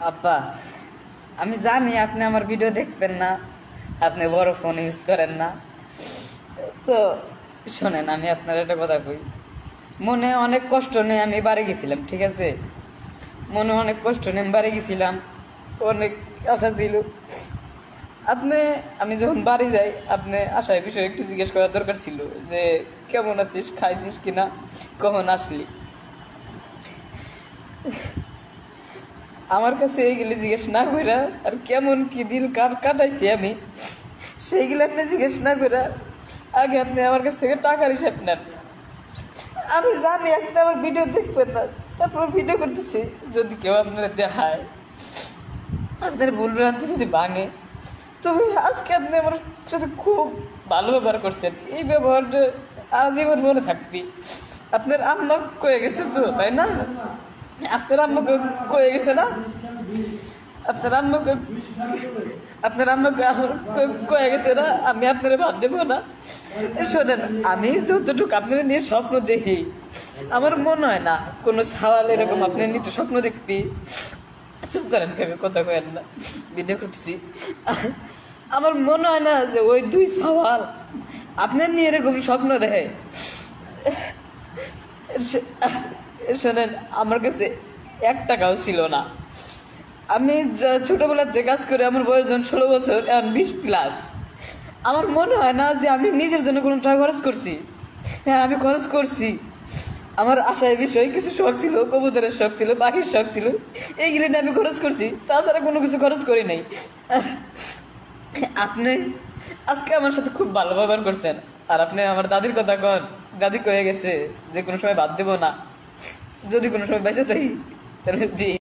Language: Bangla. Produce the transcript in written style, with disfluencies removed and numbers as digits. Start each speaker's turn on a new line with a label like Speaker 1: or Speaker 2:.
Speaker 1: আব্বা, আমি জানি আপনি আমার ভিডিও দেখবেন না, আপনি বড় ফোন ইউজ করেন না। তো শোনেন, আমি আপনার একটা কথা কই। মনে অনেক কষ্ট নিয়ে আমি বাড়ি গেছিলাম, ঠিক আছে? মনে অনেক কষ্ট নিয়ে আমি বাড়ি গেছিলাম, অনেক আশা ছিল। আপনি, আমি যখন বাড়ি যাই, আপনি আশায় বিষয়ে একটু জিজ্ঞেস করার দরকার ছিল যে কেমন আছিস, খাইছিস কিনা, কখন আসলি। আমার কাছে এইগুলি জিজ্ঞেস না করে আর কেমন কি দিন কাটাইছি আমি, সেইগুলো আপনি জিজ্ঞেস না করে আগে আপনি আমার কাছ থেকে টাকার হিসাব নেন। আমি জানি আপনি আমার ভিডিও দেখবেন না, তারপর ভিডিও করতেছি। যদি কেউ আপনারা দেখায়, আপনার ভুল ভ্রান্তি যদি ভাঙে, তবে আজকে আপনি আমার সাথে খুব ভালো ব্যবহার করছেন। এই ব্যবহারটা আজীবন মনে থাকবি। আপনার আম্মা কয়ে গেছে তো, তাই না? আপনার আম্মাকে কয়ে গেছে না? আপনার আম্মাকে কয়ে গেছে না আমি আপনার ভাত দেবো না? শোনেন, আমি যতটুকু আপনার নিয়ে স্বপ্ন দেখি, আমার মনে হয় না কোনো সাওয়াল এরকম আপনার নিয়ে স্বপ্ন দেখবি। চুপ করেন, কেন কথা কেন না, ভিডিও করতেছি। আমার মনে হয় না যে ওই দুই সাওয়াল আপনার নিয়ে এরকম স্বপ্ন দেখে। শোনেন, আমার কাছে 1 টাকাও ছিল না। আমি ছোটবেলাতে কাজ করে আমার বয়স যখন 16 বছর, এখন 20+। আমার মনে হয় না যে আমি নিজের জন্য কোনো টাকা খরচ করছি। হ্যাঁ, আমি খরচ করছি। আমার আশায় বিষয়ে কিছু শখ ছিল, কবুতরের শখ ছিল, পাখির শখ ছিল, এইগুলো নিয়ে আমি খরচ করছি। তাছাড়া কোনো কিছু খরচ করি নাই। আপনি আজকে আমার সাথে খুব ভালো ব্যবহার করছেন। আর আপনি আমার দাদির কথা কন, দাদি কয়ে গেছে যে কোনো সময় বাদ দেবো না, যদি কোনো সময় বেঁচে থাকি তাহলে দিই।